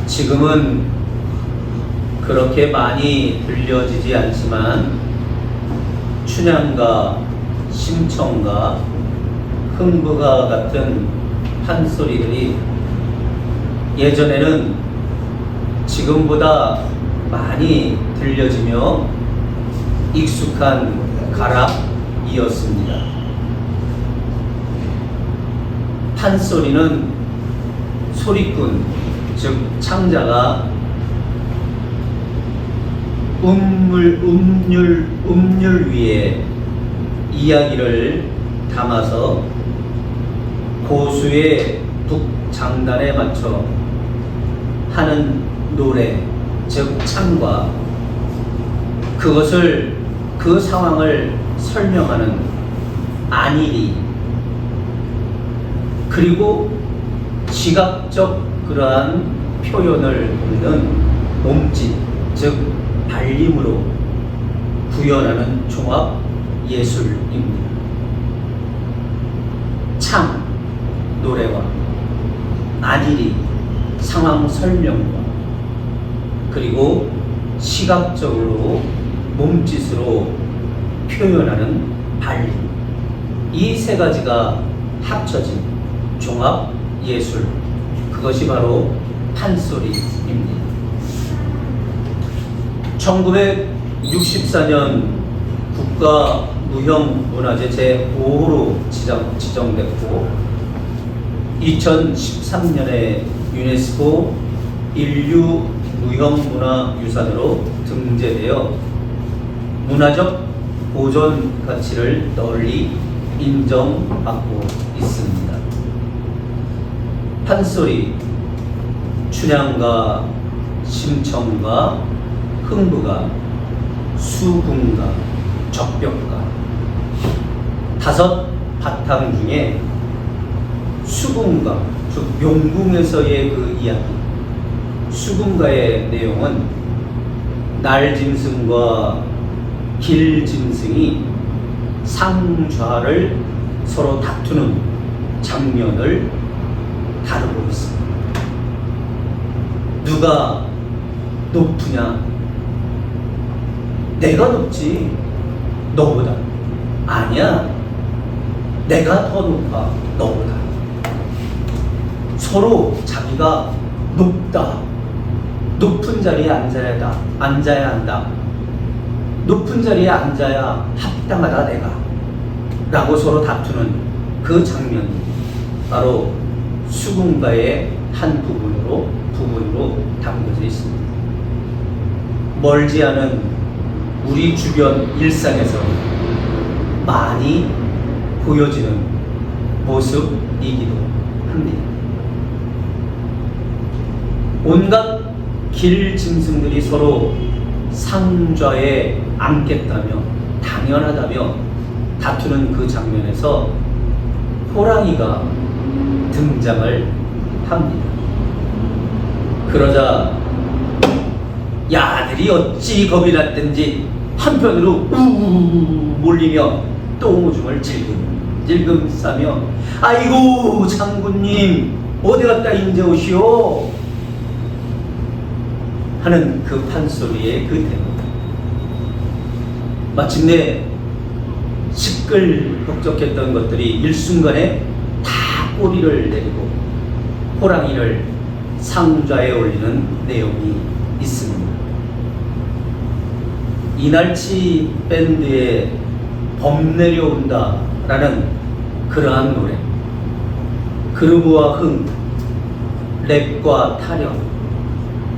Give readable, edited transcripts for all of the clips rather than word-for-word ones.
지금은 그렇게 많이 들려지지 않지만 춘향과 심청과 흥부가 같은 판소리들이 예전에는 지금보다 많이 들려지며 익숙한 가락이었습니다. 판소리는 소리꾼, 즉 창자가 음률 위에 이야기를 담아서 고수의 북장단에 맞춰 하는 노래, 즉 창과 그것을 그 상황을 설명하는 안일이, 그리고 시각적 그러한 표현을 있는 몸짓, 즉 발림으로 구현하는 종합 예술입니다. 창, 노래와 안일이, 상황 설명과 그리고 시각적으로 몸짓으로 표현하는 발림, 이 세 가지가 합쳐진 종합 예술, 그것이 바로 판소리입니다. 1964년 국가무형문화재 제5호로 지정됐고 2013년에 유네스코 인류무형문화유산으로 등재되어 문화적 보존 가치를 널리 인정받고 있습니다. 판소리, 춘향가, 심청가, 흥부가, 수궁가, 적벽가, 5 바탕 중에 수궁가, 즉 용궁에서의 그 이야기, 수궁가의 내용은 날짐승과 길짐승이 상좌를 서로 다투는 장면을 다루고 있습니다. 누가 높으냐? 내가 높지, 너보다. 아니야, 내가 더 높아, 너보다. 서로 자기가 높다, 높은 자리에 앉아야 한다, 높은 자리에 앉아야 합당하다 내가, 라고 서로 다투는 그 장면이 바로 수궁가의 한 부분으로 담겨져 있습니다. 멀지 않은 우리 주변 일상에서 많이 보여지는 모습이기도 합니다. 온갖 길 짐승들이 서로 상좌에 앉겠다며 당연하다며 다투는 그 장면에서 호랑이가 등장을 합니다. 그러자 야들이 어찌 겁이 났든지 한편으로 우우우 몰리며 똥오줌을 질금 싸며 아이고 장군님 어디 갔다 인제 오시오 하는 그 판소리의 그 대목, 마침내 시끌벅적했던 것들이 일순간에 다 꼬리를 내리고 호랑이를 상좌에 올리는 내용이 있습니다. 이날치 밴드의 범 내려온다 라는 그러한 노래, 그루브와 흥, 랩과 타령,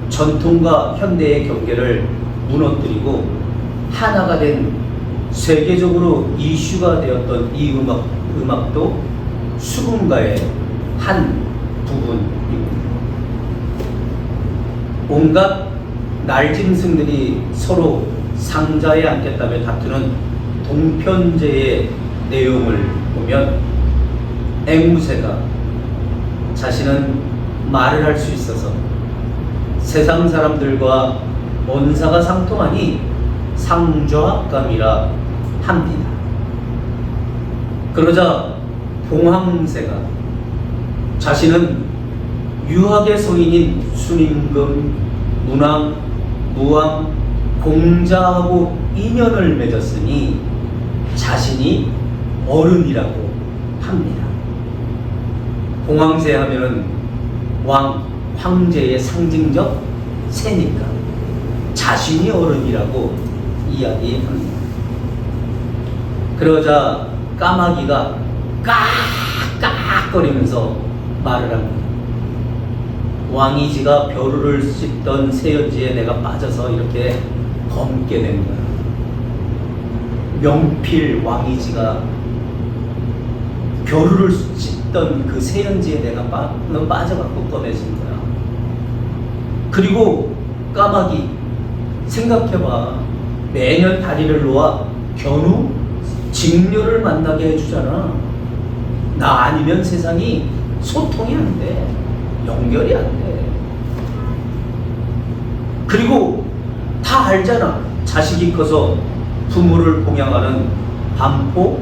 전통과 현대의 경계를 무너뜨리고 하나가 된 세계적으로 이슈가 되었던 이 음악도 수궁가의 한 부분입니다. 온갖 날짐승들이 서로 상자에 앉겠다며 다투는 동편제의 내용을 보면 앵무새가 자신은 말을 할 수 있어서 세상 사람들과 언사가 상통하니 상좌감이라 합니다. 그러자 봉황새가 자신은 유학의 성인인 순임금, 문왕, 무왕, 공자하고 인연을 맺었으니 자신이 어른이라고 합니다. 공황새 하면은 황제의 상징적 새니까 자신이 어른이라고 이야기합니다. 그러자 까마귀가 깍깍거리면서 말을 합니다. 왕이지가 벼루를 씻던 새연지에 내가 빠져서 이렇게 검게 된 거야. 명필 왕이지가 벼루를 씻던 그 새연지에 내가 빠져갖고 꺼내진 거야. 그리고 까마귀 생각해봐. 매년 다리를 놓아 견우 직녀를 만나게 해주잖아. 나 아니면 세상이 소통이 안 돼. 연결이 안 돼. 그리고 다 알잖아. 자식이 커서 부모를 봉양하는 반포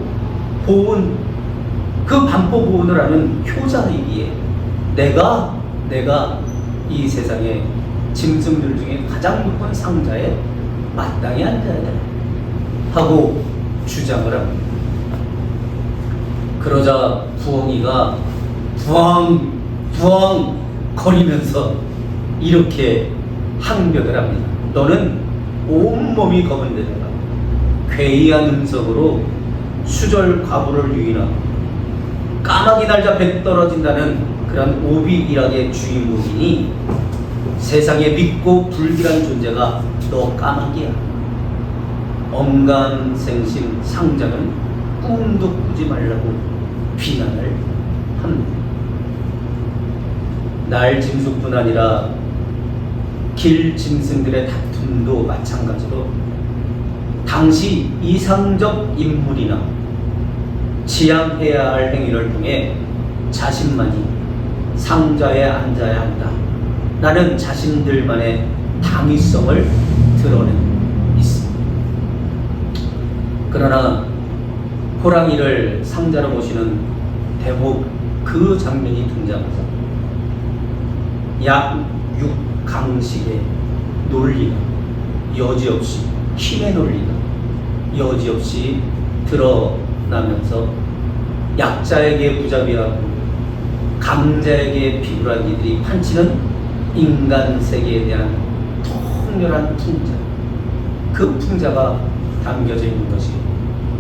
보은, 그 반포 보은을 하는 효자이기에 내가 이 세상에 짐승들 중에 가장 높은 상자에 마땅히 앉아야 돼 하고 주장을 합니다. 그러자 부엉이가 부엉 거리면서 이렇게 항변을 합니다. 너는 온몸이 검은 데다가 괴이한 음성으로 수절 과부를 유인하고 까마귀 날자 배 떨어진다는 그런 오비일학의 주인공이니 세상에 믿고 불길한 존재가 너 까마귀야. 엄간생심 상자는 꿈도 꾸지 말라고 비난을 합니다. 날 짐승뿐 아니라 길 짐승들의 다툼도 마찬가지로 당시 이상적 인물이나 지양해야 할 행위를 통해 자신만이 상자에 앉아야 한다 라는 자신들만의 당위성을 드러내고 있습니다. 그러나 호랑이를 상자로 모시는 대목 그 장면이 등장하자 약육강식의 논리가 여지없이, 힘의 논리가 여지없이 드러나면서 약자에게 무자비하고 강자에게 비굴한 이들이 판치는 인간 세계에 대한 통렬한 풍자, 그 풍자가 담겨져 있는 것이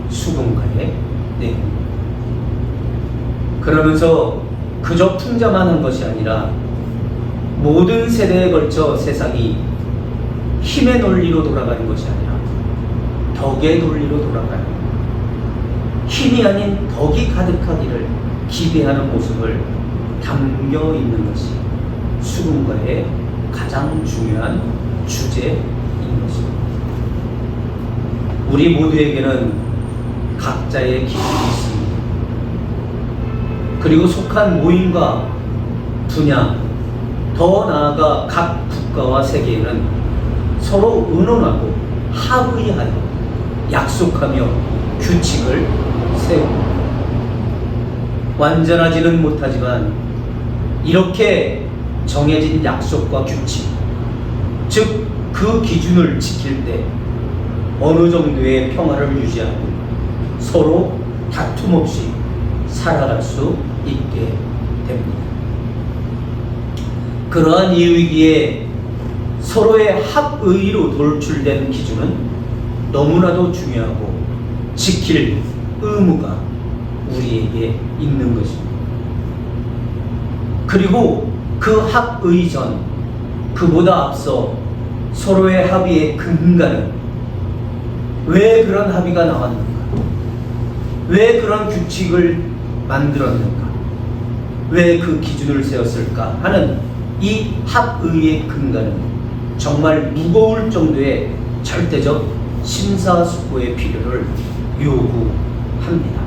수군가의 내용입니다. 그러면서 그저 풍자만 한 것이 아니라 모든 세대에 걸쳐 세상이 힘의 논리로 돌아가는 것이 아니라 덕의 논리로 돌아가는, 힘이 아닌 덕이 가득하기를 기대하는 모습을 담겨 있는 것이 수군가의 가장 중요한 주제인 것입니다. 우리 모두에게는 각자의 기준이 있습니다. 그리고 속한 모임과 분야, 더 나아가 각 국가와 세계에는 서로 의논하고 합의하여 약속하며 규칙을 세웁니다. 완전하지는 못하지만 이렇게 정해진 약속과 규칙, 즉 그 기준을 지킬 때 어느 정도의 평화를 유지하고 서로 다툼 없이 살아갈 수 있게 됩니다. 그러한 이유이기에 서로의 합의로 돌출된 기준은 너무나도 중요하고 지킬 의무가 우리에게 있는 것입니다. 그리고 그 합의 전, 그보다 앞서 서로의 합의의 근간은 왜 그런 합의가 나왔는가? 왜 그런 규칙을 만들었는가? 왜 그 기준을 세웠을까? 하는 이 합의의 근간은 정말 무거울 정도의 절대적 심사숙고의 필요를 요구합니다.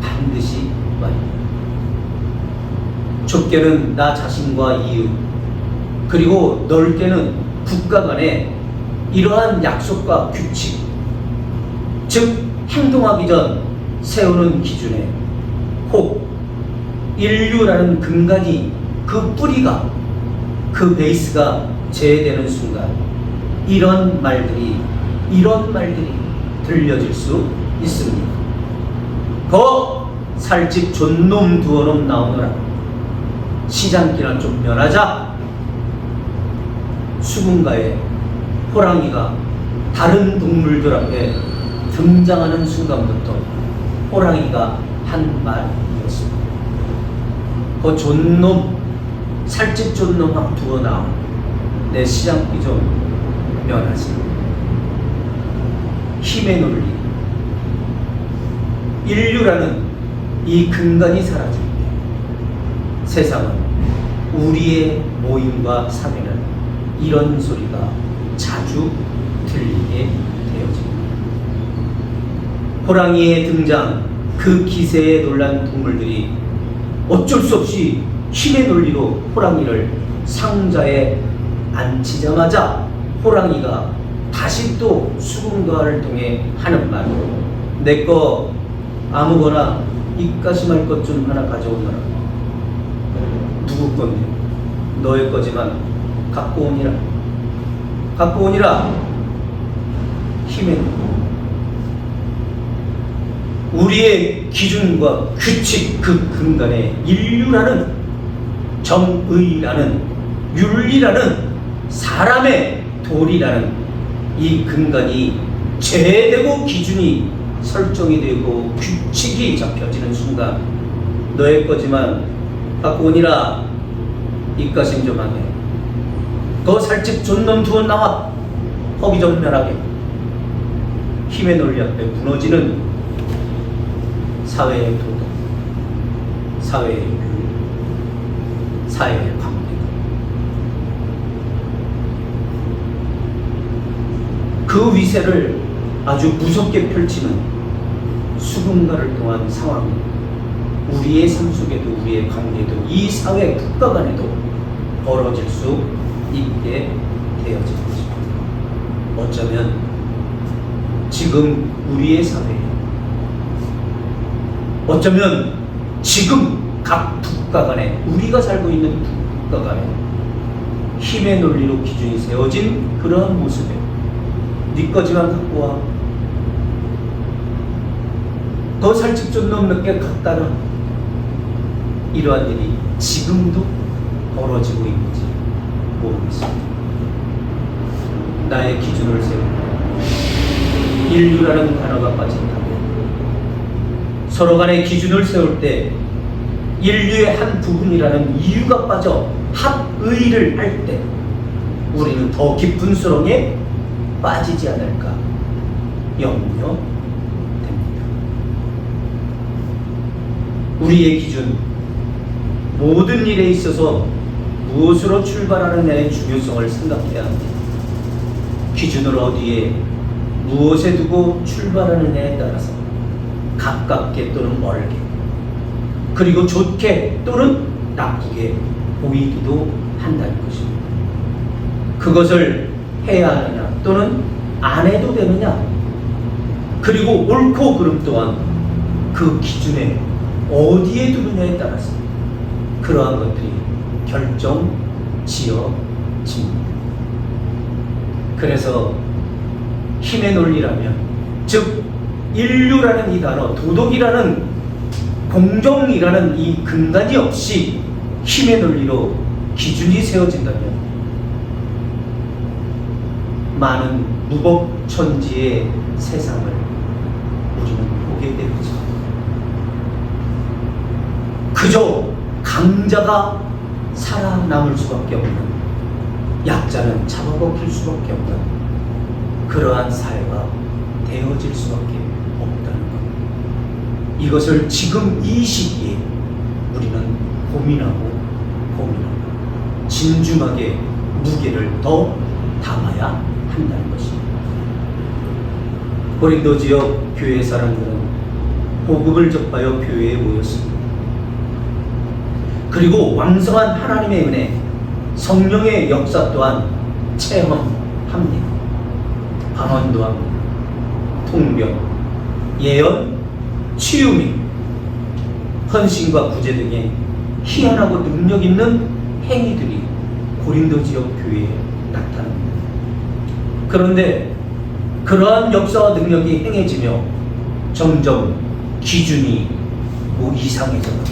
반드시 말입니다. 좁게는 나 자신과 이웃, 그리고 넓게는 국가 간의 이러한 약속과 규칙, 즉 행동하기 전 세우는 기준에 혹 인류라는 근간이, 그 뿌리가, 그 베이스가 제외되는 순간 이런 말들이 들려질 수 있습니다. 거 살집 존놈 두어놈 나오너라. 시장기나 좀 면하자. 수군가에 호랑이가 다른 동물들 앞에 등장하는 순간부터 호랑이가 한 말이었습니다. 그 존놈, 살집 존놈 확 두어 나오. 내 시장기 좀 면하지. 힘의 논리. 인류라는 이 근간이 사라질 때 세상은, 우리의 모임과 사회는 이런 소리가 자주 들리게 되어집니다. 호랑이의 등장, 그 기세에 놀란 동물들이 어쩔 수 없이 힘의 논리로 호랑이를 상자에 앉히자마자 호랑이가 다시 또 수군가를 통해 하는 말, 내 거 아무거나 입가심할 것 좀 하나 가져오너라. 누구 건데? 너의 거지만 갖고 오니라. 갖고 오니라. 힘의 우리의 기준과 규칙 그 근간에 인류라는, 정의라는, 윤리라는, 사람의 도리라는 이 근간이 제대로 기준이 설정이 되고 규칙이 잡혀지는 순간, 너의 거지만 갖고 오니라. 입가심 좀 하게. 거 살집 존놈 두어 나와. 허기 좀 면하게. 힘의 논리 앞에 무너지는 사회의 도덕, 사회의 윤리, 사회의 관계. 그 위세를 아주 무섭게 펼치는 수군가를 통한 상황이 우리의 삶 속에도, 우리의 관계도, 이 사회 국가 간에도 벌어질 수 있게 되어진 것입니다. 어쩌면 지금 우리의 사회에, 어쩌면 지금 각 국가 간에, 우리가 살고 있는 국가 간에 힘의 논리로 기준이 세워진 그러한 모습에 네 거지만 갖고 와. 너 살집 존놈 몇 개 갖다 놔. 이러한 일이 지금도 벌어지고 있는지 모르겠습니다. 나의 기준을 세우고 인류라는 단어가 빠진다면, 서로 간의 기준을 세울 때 인류의 한 부분이라는 이유가 빠져 합의를 할 때 우리는 더 깊은 수렁에 빠지지 않을까 염려됩니다. 우리의 기준, 모든 일에 있어서 무엇으로 출발하느냐의 중요성을 생각해야 합니다. 기준을 어디에, 무엇에 두고 출발하느냐에 따라서 가깝게 또는 멀게, 그리고 좋게 또는 나쁘게 보이기도 한다는 것입니다. 그것을 해야 하느냐 또는 안 해도 되느냐, 그리고 옳고 그름 또한 그 기준에 어디에 두느냐에 따라서 그러한 것들이 결정지어집니다. 그래서 힘의 논리라면, 즉 인류라는 이 단어, 도덕이라는, 공정이라는 이 근간이 없이 힘의 논리로 기준이 세워진다면 많은 무법천지의 세상을 우리는 보게 되죠. 그저 강자가 살아남을 수밖에 없는, 약자는 잡아먹힐 수밖에 없는 그러한 사회가 되어질 수밖에 없다는 것. 이것을 지금 이 시기에 우리는 고민하고 진중하게 무게를 더 담아야 한다는 것입니다. 고린도 지역 교회 사람들은 복음을 접하여 교회에 모였습니다. 그리고 왕성한 하나님의 은혜, 성령의 역사 또한 체험합니다. 방언도 합니다. 통변, 예언, 치유 및 헌신과 구제 등의 희한하고 능력 있는 행위들이 고린도 지역 교회에 나타납니다. 그런데 그러한 역사와 능력이 행해지며 점점 기준이 이상해져 갑니다.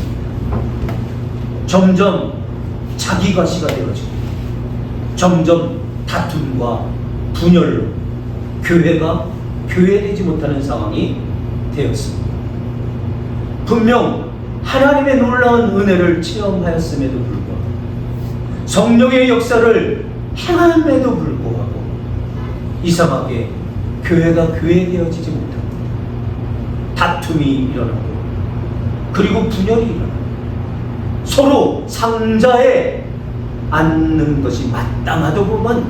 점점 자기과시가 되어지고 점점 다툼과 분열로 교회가 교회되지 못하는 상황이 되었습니다. 분명 하나님의 놀라운 은혜를 체험하였음에도 불구하고 성령의 역사를 행함에도 불구하고 이상하게 교회가 교회되어지지 못합니다. 다툼이 일어나고 그리고 분열이 일어나고 서로 상자에 앉는 것이 마땅하다고만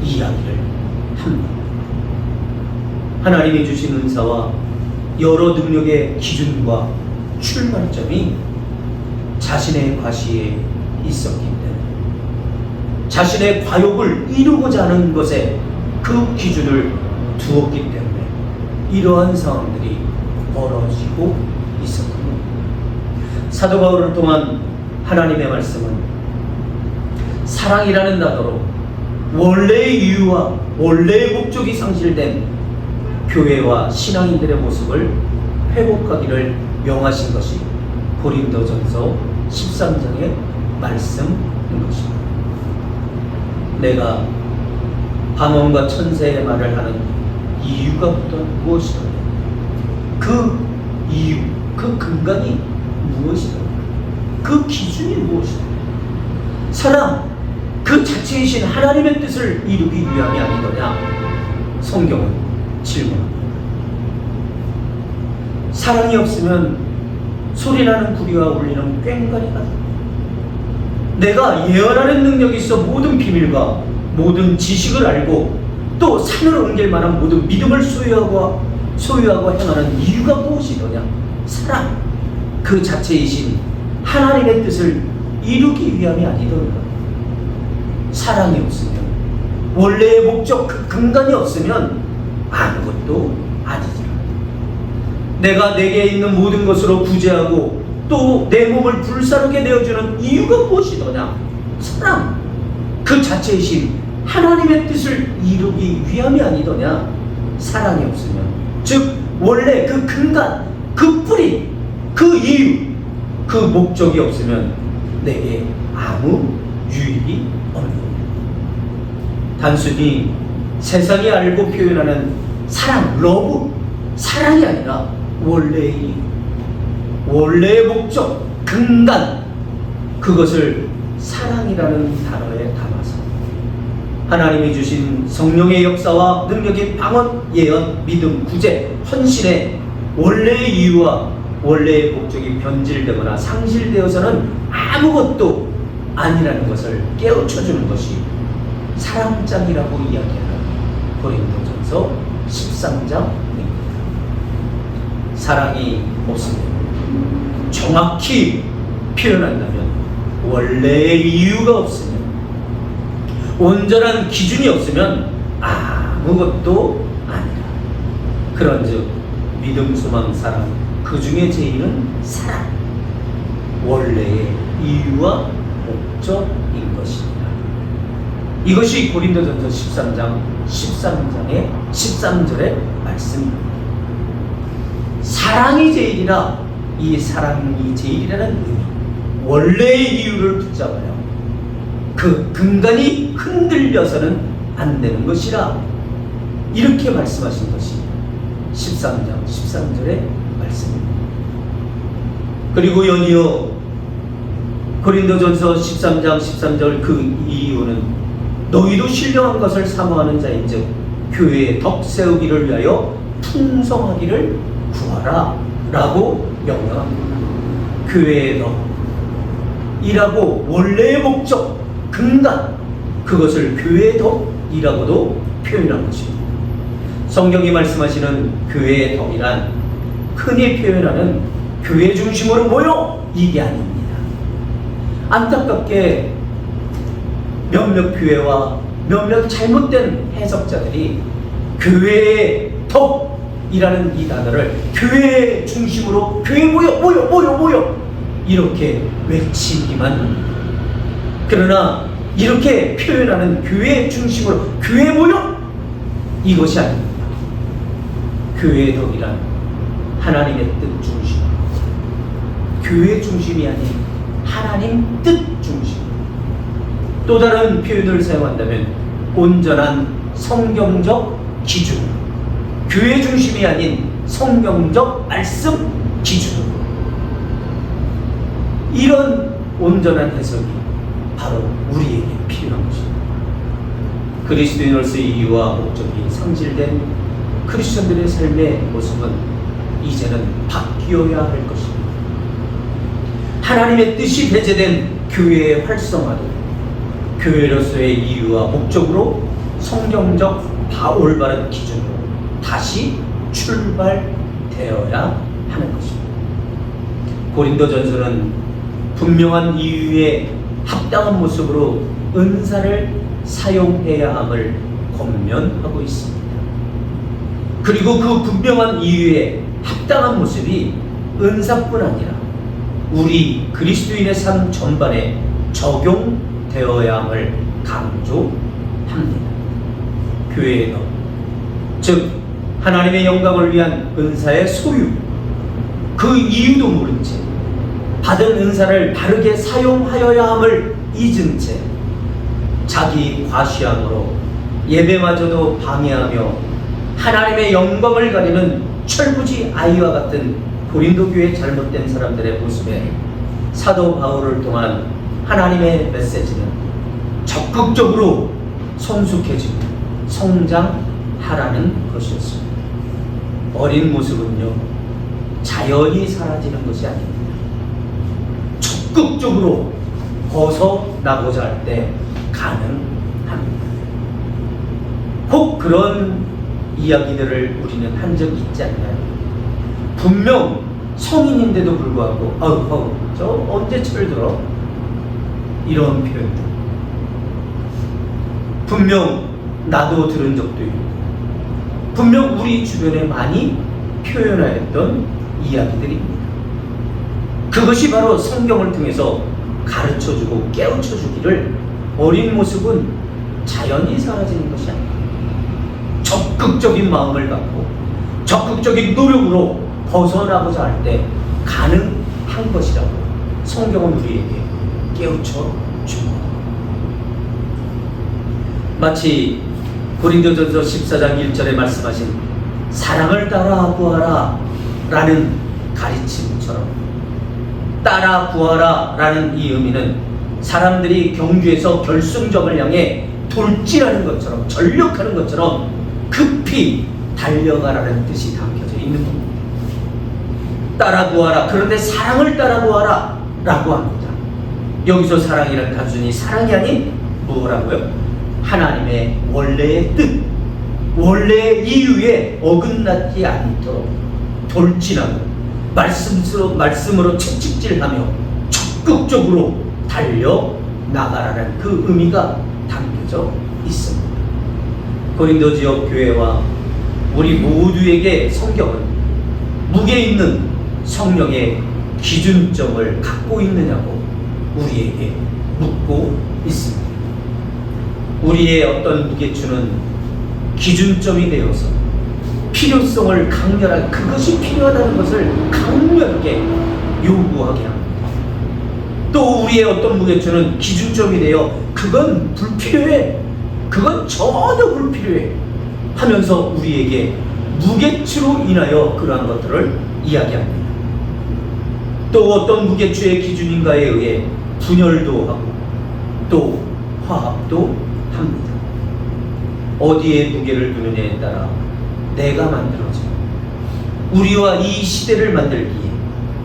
이야기를 합니다. 하나님이 주신 은사와 여러 능력의 기준과 출발점이 자신의 과시에 있었기 때문에 자신의 과욕을 이루고자 하는 것에 그 기준을 두었기 때문에 이러한 상황들이 벌어지고 있었군요. 사도 바울을 통한 하나님의 말씀은 사랑이라는 단어로 원래의 이유와 원래의 목적이 상실된 교회와 신앙인들의 모습을 회복하기를 명하신 것이 고린도전서 13장의 말씀인 것입니다. 내가 방언과 천사의 말을 하는 이유가 무엇이더냐? 그 이유, 그 근간이 무엇이더냐? 그 기준이 무엇이더냐? 사랑, 그 자체이신 하나님의 뜻을 이루기 위함이 아니더냐? 성경은 질문합니다. 사랑이 없으면 소리나는 구리와 울리는 꽹과리가 내가 예언하는 능력이 있어 모든 비밀과 모든 지식을 알고 또 산을 옮길 만한 모든 믿음을 소유하고 행하는 이유가 무엇이더냐? 사랑, 그 자체이신 하나님의 뜻을 이루기 위함이 아니더냐? 사랑이 없으면 원래의 목적, 그 근간이 없으면 아무것도 아니지라. 내가 내게 있는 모든 것으로 구제하고 또 내 몸을 불사르게 내어주는 이유가 무엇이더냐? 사랑, 그 자체이신 하나님의 뜻을 이루기 위함이 아니더냐? 사랑이 없으면, 즉 원래 그 근간, 그 뿌리, 그 이유, 그 목적이 없으면 내게 아무 유익이 없는 겁니다. 단순히 세상이 알고 표현하는 사랑, 러브, 사랑이 아니라 원래의 이유, 원래의 목적, 근간, 그것을 사랑이라는 단어에 담아서 하나님이 주신 성령의 역사와 능력인 방언, 예언, 믿음, 구제, 헌신의 원래의 이유와 원래의 목적이 변질되거나 상실되어서는 아무것도 아니라는 것을 깨우쳐주는 것이 사랑장이라고 이야기하는 고린도전서 13장입니다. 사랑이 없습니다. 정확히 표현한다면 원래의 이유가 없으면, 온전한 기준이 없으면 아무것도 아니라. 그런즉 믿음, 소망, 사랑, 그 중에 제일은 사랑, 원래의 이유와 목적인 것입니다. 이것이 고린도전서 13장의 13절의 말씀입니다. 사랑이 제일이라, 이 사랑이 제일이라는 의미, 원래의 이유를 붙잡아요. 그 근간이 흔들려서는 안 되는 것이라, 이렇게 말씀하신 것이 13장 13절의 말씀입니다. 그리고 연이어 고린도전서 13장 13절 그 이유는 너희도 신령한 것을 사모하는 자인즉 교회의 덕 세우기를 위하여 풍성하기를 구하라 라고 명령합니다. 교회의 덕이라고 원래의 목적, 근간, 그것을 교회의 덕이라고도 표현한 것입니다. 성경이 말씀하시는 교회의 덕이란 흔히 표현하는 교회 중심으로 모여, 이게 아닙니다. 안타깝게 몇몇 교회와 몇몇 잘못된 해석자들이 교회의 덕이라는 이 단어를 교회 중심으로, 교회 모여 이렇게 외치기만 합니다. 그러나 이렇게 표현하는 교회 중심으로 교회 모여 이것이 아닙니다. 교회의 덕이란 하나님의 뜻 중심, 교회 중심이 아닌 하나님 뜻 중심. 또 다른 표현을 사용한다면 온전한 성경적 기준, 교회 중심이 아닌 성경적 말씀 기준으로. 이런 온전한 해석이 바로 우리에게 필요한 것입니다. 그리스도인으로서의 이유와 목적이 상실된 크리스천들의 삶의 모습은 이제는 바뀌어야 할 것입니다. 하나님의 뜻이 배제된 교회의 활성화도 교회로서의 이유와 목적으로 성경적 올바른 기준으로 다시 출발되어야 하는 것입니다. 고린도전서는 분명한 이유에 합당한 모습으로 은사를 사용해야 함을 권면하고 있습니다. 그리고 그 분명한 이유에 합당한 모습이 은사뿐 아니라 우리 그리스도인의 삶 전반에 적용되어야 함을 강조합니다. 교회의 덕, 즉 하나님의 영광을 위한 은사의 소유, 그 이유도 모른 채 받은 은사를 바르게 사용하여야 함을 잊은 채 자기 과시함으로 예배마저도 방해하며 하나님의 영광을 가리는 철부지 아이와 같은 고린도 교회의 잘못된 사람들의 모습에 사도 바울을 통한 하나님의 메시지는 적극적으로 성숙해지고 성장하라는 것이었습니다. 어린 모습은요, 자연히 사라지는 것이 아닙니다. 적극적으로 벗어나고자 할 때 가능합니다. 꼭 그런 이야기들을 우리는 한 적이 있지 않나요? 분명 성인인데도 불구하고 저 언제 철들어? 이런 표현들 분명 나도 들은 적도 있고 분명 우리 주변에 많이 표현하였던 이야기들입니다. 그것이 바로 성경을 통해서 가르쳐주고 깨우쳐주기를 어린 모습은 자연히 사라지는 것이 아닙니다. 적극적인 마음을 갖고 적극적인 노력으로 벗어나고자 할 때 가능한 것이라고 성경은 우리에게 깨우쳐 줍니다. 마치 고린도전서 14장 1절에 말씀하신 사랑을 따라 구하라 라는 가르침처럼 따라 구하라 라는 이 의미는 사람들이 경주에서 결승점을 향해 돌진하는 것처럼 전력하는 것처럼 급히 달려가라는 뜻이 담겨져 있는 겁니다. 따라 구하라, 그런데 사랑을 따라 구하라 라고 합니다. 여기서 사랑이란 단순히 사랑이 아닌 뭐라고요? 하나님의 원래의 뜻, 원래의 이유에 어긋나지 않도록 돌진하고 말씀으로 채찍질하며 적극적으로 달려나가라는 그 의미가 담겨져 있습니다. 고린도 지역 교회와 우리 모두에게 성경은 무게 있는 성령의 기준점을 갖고 있느냐고 우리에게 묻고 있습니다. 우리의 어떤 무게추는 기준점이 되어서 필요성을 강렬하게, 그것이 필요하다는 것을 강렬하게 요구하게 합니다. 또 우리의 어떤 무게추는 기준점이 되어 그건 불필요해, 그건 전혀 불필요해 하면서 우리에게 무게추로 인하여 그러한 것들을 이야기합니다. 또 어떤 무게추의 기준인가에 의해 분열도 하고 또 화합도 합니다. 어디에 무게를 두느냐에 따라 내가 만들어져 우리와 이 시대를 만들기에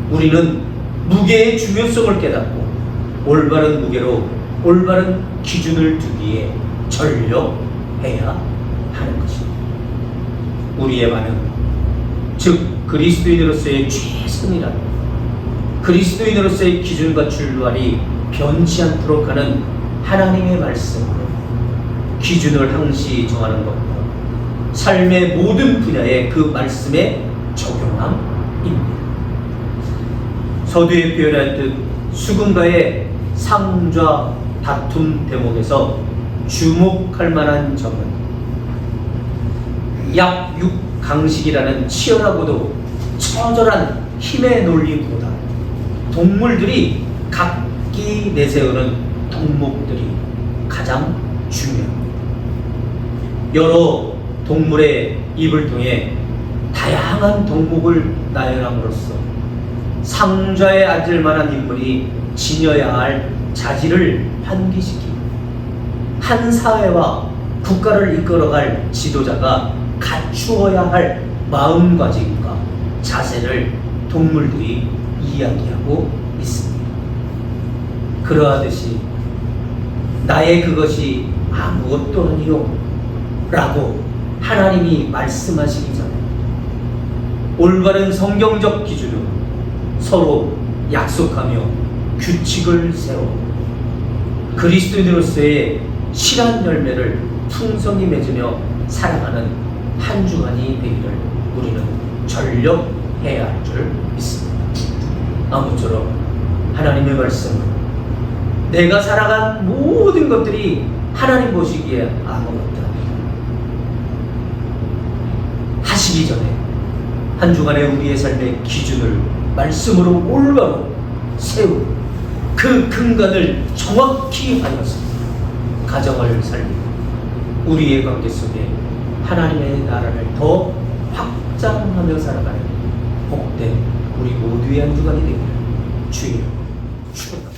우리는 무게의 중요성을 깨닫고 올바른 무게로 올바른 기준을 두기에 전력해야 하는 것입니다. 우리의 반응, 즉 그리스도인으로서의 최선이라는 그리스도인으로서의 기준과 출발이 변치 않도록 하는 하나님의 말씀으로 기준을 항시 정하는 것과 삶의 모든 분야에 그 말씀에 적용함입니다. 서두에 표현했듯 수군가의 상좌 다툼 대목에서 주목할 만한 점은 약육강식이라는 치열하고도 처절한 힘의 논리보다 동물들이 각기 내세우는 덕목들이 가장 중요합니다. 여러 동물의 입을 통해 다양한 덕목을 나열함으로써 상좌에 앉을 만한 인물이 지녀야 할 자질을 환기시키고 한 사회와 국가를 이끌어갈 지도자가 갖추어야 할 마음가짐과 자세를 동물들이 이야기하고 있습니다. 그러하듯이 나의 그것이 아무것도 아니요 라고 하나님이 말씀하시기 전에 올바른 성경적 기준으로 서로 약속하며 규칙을 세워 그리스도인으로서의 실한 열매를 풍성히 맺으며 살아가는 한 주간이 되기를 우리는 전력해야 할 줄 믿습니다. 아무쪼록 하나님의 말씀은 내가 살아간 모든 것들이 하나님 보시기에 아무것도 아니다 하시기 전에 한 주간의 우리의 삶의 기준을 말씀으로 올바로 세우고 그 근간을 정확히 하여서 가정을 살리고 우리의 관계 속에 하나님의 나라를 더 확장하며 살아가는 복된 우리 모두의 한 주간이 되기를 주의 축원합니다.